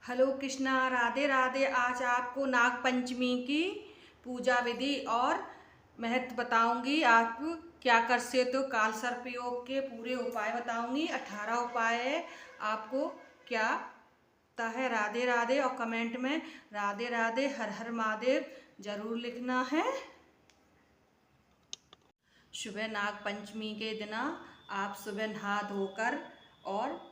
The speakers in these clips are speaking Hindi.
हेलो कृष्णा, राधे राधे। आज आपको नाग पंचमी की पूजा विधि और महत्व बताऊंगी। आप क्या कर सकते हो, काल सर्प योग के पूरे उपाय बताऊंगी। 18 उपाय है। आपको क्या पता है? राधे राधे। और कमेंट में राधे राधे हर हर महादेव जरूर लिखना है। सुबह नाग पंचमी के दिन आप सुबह नहा धोकर और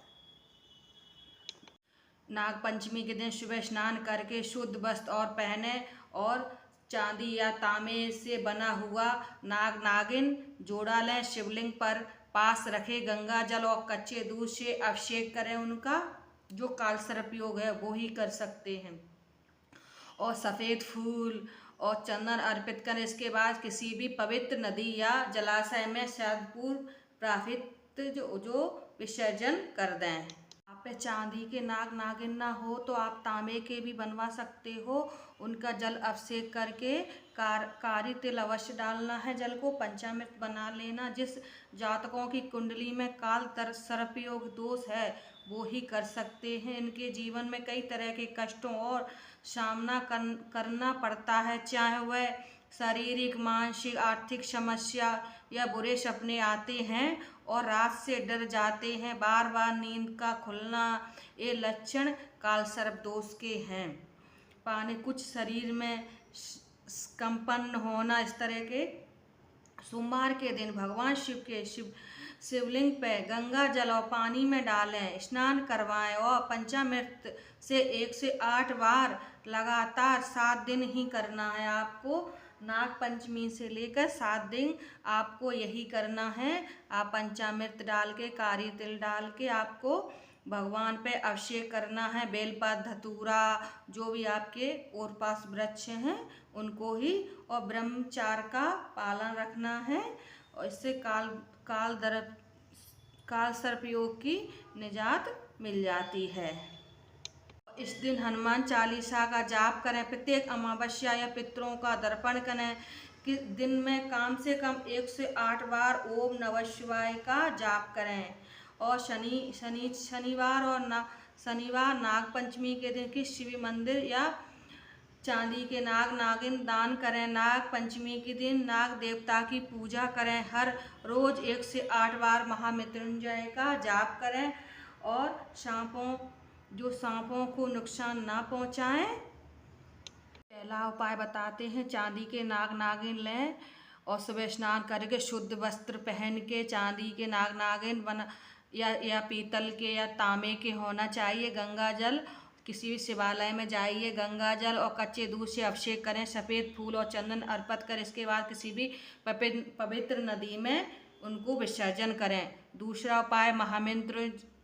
नाग पंचमी के दिन सुबह स्नान करके शुद्ध वस्त्र और पहने और चांदी या तांबे से बना हुआ नाग नागिन जोड़ा लें। शिवलिंग पर पास रखे गंगा जल और कच्चे दूध से अभिषेक करें। उनका जो काल सर्प योग है वो ही कर सकते हैं। और सफ़ेद फूल और चंदन अर्पित करें। इसके बाद किसी भी पवित्र नदी या जलाशय में श्रद्धापूर्व प्रार्थित जो विसर्जन कर दें। आप पे चांदी के नाग नागिन ना हो तो आप तांबे के भी बनवा सकते हो। उनका जल अभिषेक करके कारी तिल अवश्य डालना है। जल को पंचामृत बना लेना। जिस जातकों की कुंडली में काल सर्प योग दोष है वो ही कर सकते हैं। इनके जीवन में कई तरह के कष्टों और सामना करना पड़ता है, चाहे वह शारीरिक, मानसिक, आर्थिक समस्या या बुरे सपने आते हैं और रात से डर जाते हैं। बार बार नींद का खुलना ये लक्षण काल सर्प दोष के हैं। पानी कुछ शरीर में कंपन होना, इस तरह के। सोमवार के दिन भगवान शिव के शिवलिंग पे गंगा जल और पानी में डालें, स्नान करवाएं और पंचामृत से 1 से 8 बार लगातार 7 दिन ही करना है। आपको नाग पंचमी से लेकर 7 दिन आपको यही करना है। आप पंचामृत डाल के, कारी तिल डाल के आपको भगवान पे अभिषेक करना है। बेलपत्र, धतूरा, जो भी आपके और पास वृक्ष हैं उनको ही। और ब्रह्मचार्य का पालन रखना है और इससे काल सर्प योग की निजात मिल जाती है। इस दिन हनुमान चालीसा का जाप करें। प्रत्येक अमावस्या या पितरों का तर्पण करें। कि दिन में कम से कम 1 से 8 बार ओम नमः शिवाय का जाप करें। और शनिवार नाग पंचमी के दिन किसी शिव मंदिर या चांदी के नाग नागिन दान करें। नाग पंचमी के दिन नाग देवता की पूजा करें। हर रोज 1 से 8 बार महामृत्युंजय का जाप करें और सांपों को नुकसान ना पहुंचाएं। पहला उपाय बताते हैं। चांदी के नाग नागिन लें और सुबह स्नान करके शुद्ध वस्त्र पहन के चांदी के नाग नागिन या पीतल के या तांबे के होना चाहिए। गंगा जल किसी भी शिवालय में जाइए, गंगा जल और कच्चे दूध से अभिषेक करें। सफ़ेद फूल और चंदन अर्पित करें। इसके बाद किसी भी पवित्र नदी में उनको विसर्जन करें।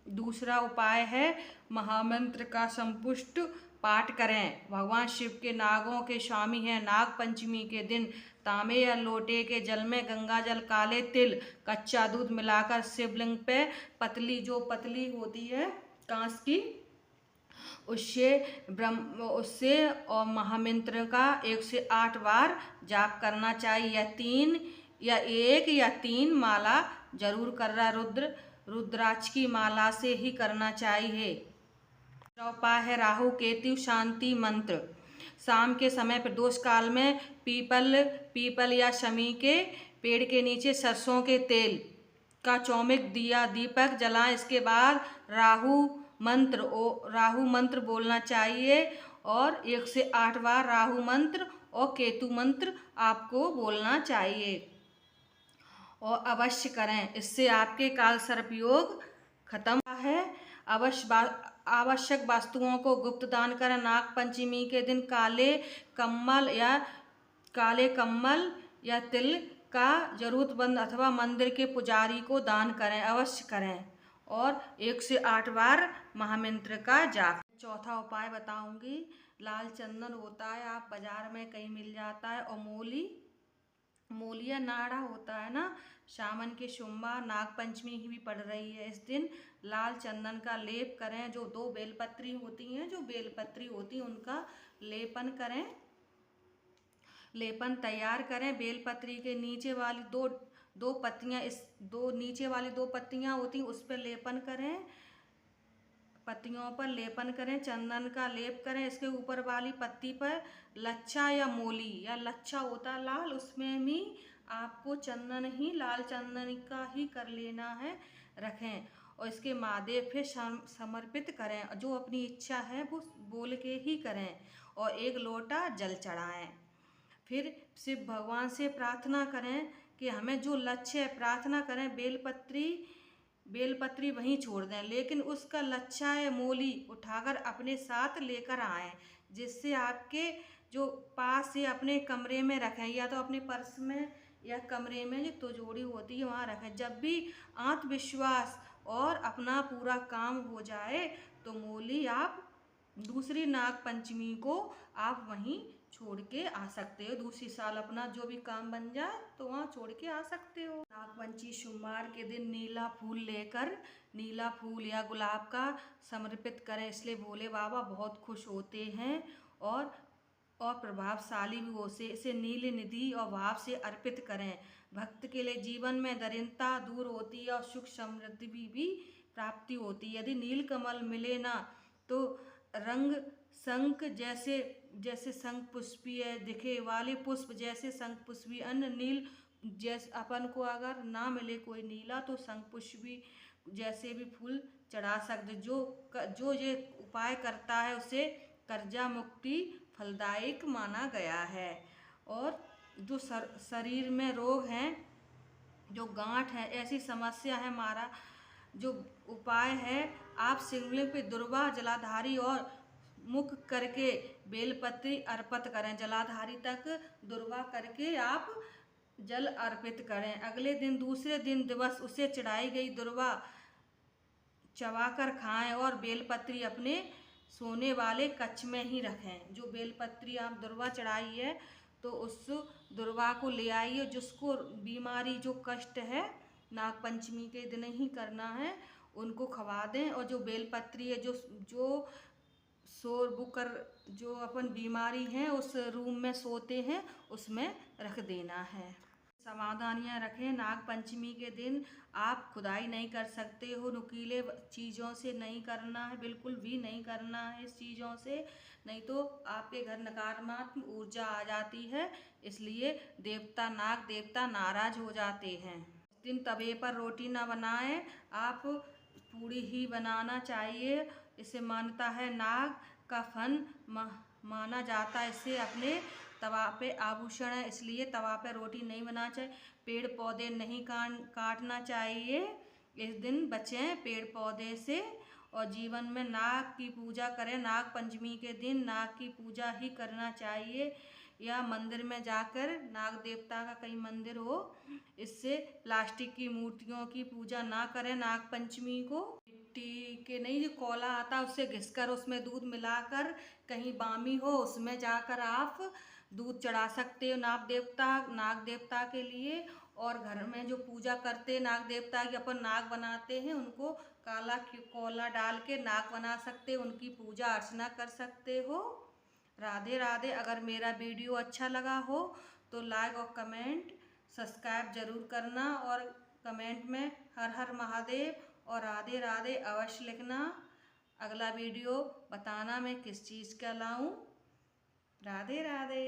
दूसरा उपाय है महामंत्र का संपुष्ट पाठ करें। भगवान शिव के नागों के स्वामी हैं। नाग पंचमी के दिन तांबे या लोटे के जल में गंगा जल, काले तिल, कच्चा दूध मिलाकर शिवलिंग पे पतली होती है कांच की, उससे और महामंत्र का 1 से 8 बार जाप करना चाहिए। 1 या 3 माला जरूर करना। रुद्राक्ष की माला से ही करना चाहिए। उपाय है राहु केतु शांति मंत्र। शाम के समय प्रदोष काल में पीपल या शमी के पेड़ के नीचे सरसों के तेल का चौमुख दीपक जलाएं। इसके बाद राहु मंत्र बोलना चाहिए और 1 से 8 बार राहु मंत्र और केतु मंत्र आपको बोलना चाहिए और अवश्य करें। इससे आपके काल सर्प योग खत्म है। आवश्यक वस्तुओं को गुप्त दान करें। नाग पंचमी के दिन काले कम्बल या तिल का जरूरतमंद अथवा मंदिर के पुजारी को दान करें, अवश्य करें। और 1 से 8 बार महामंत्र का जाप। चौथा उपाय बताऊंगी। लाल चंदन होता है, आप बाजार में कहीं मिल जाता है। और मूलिया नाड़ा होता है ना। सावन के सोमवार नाग पंचमी भी पड़ रही है। इस दिन लाल चंदन का लेप करें। जो 2 बेलपत्री होती हैं उनका लेपन करें। लेपन तैयार करें। बेलपत्री के नीचे वाली दो पत्तियां नीचे वाली 2 पत्तियां होती हैं उस पर लेपन करें। पत्तियों पर लेपन करें, चंदन का लेप करें। इसके ऊपर वाली पत्ती पर लच्छा या मोली या लच्छा होता है लाल, उसमें भी आपको चंदन ही, लाल चंदन का ही कर लेना है, रखें और इसके महादेव फिर समर्पित करें। जो अपनी इच्छा है वो बोल के ही करें और 1 लोटा जल चढ़ाएं। फिर शिव भगवान से प्रार्थना करें कि हमें जो लक्ष्य है, प्रार्थना करें बेलपत्री वहीं छोड़ दें, लेकिन उसका लच्छा या मोली उठाकर अपने साथ लेकर आएं, जिससे आपके जो पास या अपने कमरे में रखें, या तो अपने पर्स में या कमरे में जो तिजोरी होती है वहाँ रखें। जब भी आत्मविश्वास और अपना पूरा काम हो जाए तो मोली आप दूसरी नाग पंचमी को आप वहीं छोड़ के आ सकते हो। दूसरी साल अपना जो भी काम बन जाए तो वहाँ छोड़ के आ सकते हो। नागपंचमी सोमवार के दिन नीला फूल लेकर, नीला फूल या गुलाब का समर्पित करें, इसलिए भोले बाबा बहुत खुश होते हैं और प्रभावशाली भी हो से। इसे नील निधि और भाव से अर्पित करें। भक्त के लिए जीवन में दरिद्रता दूर होती है और सुख समृद्धि भी प्राप्ति होती है। यदि नील कमल मिले ना तो रंग शंख जैसे शंख पुष्पीय दिखे वाले पुष्प, जैसे शंख पुष्पी अन्य नील, जैसे अपन को अगर ना मिले कोई नीला तो शंख पुष्पी जैसे भी फूल चढ़ा सकते। जो ये उपाय करता है उसे कर्जा मुक्ति फलदायक माना गया है। और जो शरीर में रोग हैं, जो गांठ है, ऐसी समस्या है, हमारा जो उपाय है, आप शिवलिंग पे दुर्वा जलाधारी और मुख करके बेलपत्री अर्पित करें। जलाधारी तक दुर्वा करके आप जल अर्पित करें। अगले दिन दूसरे दिन दिवस उसे चढ़ाई गई दुर्वा चबाकर खाएं और बेलपत्री अपने सोने वाले कक्ष में ही रखें। जो बेलपत्री आप दुर्वा चढ़ाई है तो उस दुर्वा को ले आइए, जिसको बीमारी जो कष्ट है नागपंचमी के दिन ही करना है, उनको खवा दें। और जो बेलपत्री है जो शोर बुकर जो अपन बीमारी है उस रूम में सोते हैं उसमें रख देना है। सावधानियाँ रखें। नागपंचमी के दिन आप खुदाई नहीं कर सकते हो, नुकीले चीज़ों से नहीं करना है, बिल्कुल भी नहीं करना है इस चीज़ों से, नहीं तो आपके घर नकारात्मक ऊर्जा आ जाती है, इसलिए नाग देवता नाराज हो जाते हैं। इस दिन तवे पर रोटी ना बनाएं, आप पूड़ी ही बनाना चाहिए। इसे मान्यता है नाग का फन माना जाता है, इससे अपने तवा पे आभूषण है, इसलिए तवा पे रोटी नहीं बनाना चाहिए। पेड़ पौधे नहीं काटना चाहिए, इस दिन बचें पेड़ पौधे से। और जीवन में नाग की पूजा करें। नाग पंचमी के दिन नाग की पूजा ही करना चाहिए, या मंदिर में जाकर नाग देवता का कहीं मंदिर हो, इससे प्लास्टिक की मूर्तियों की पूजा ना करें। नाग पंचमी को मिट्टी के नहीं, जो कोला आता है उससे घिसकर उसमें दूध मिलाकर कहीं बामी हो उसमें जाकर आप दूध चढ़ा सकते हो नाग देवता के लिए। और घर में जो पूजा करते नाग देवता की, अपन नाग बनाते हैं, उनको काला कोला डाल के नाग बना सकते हो, उनकी पूजा अर्चना कर सकते हो। राधे राधे। अगर मेरा वीडियो अच्छा लगा हो तो लाइक और कमेंट सब्सक्राइब जरूर करना, और कमेंट में हर हर महादेव और राधे राधे अवश्य लिखना। अगला वीडियो बताना मैं किस चीज़ का लाऊं। राधे राधे।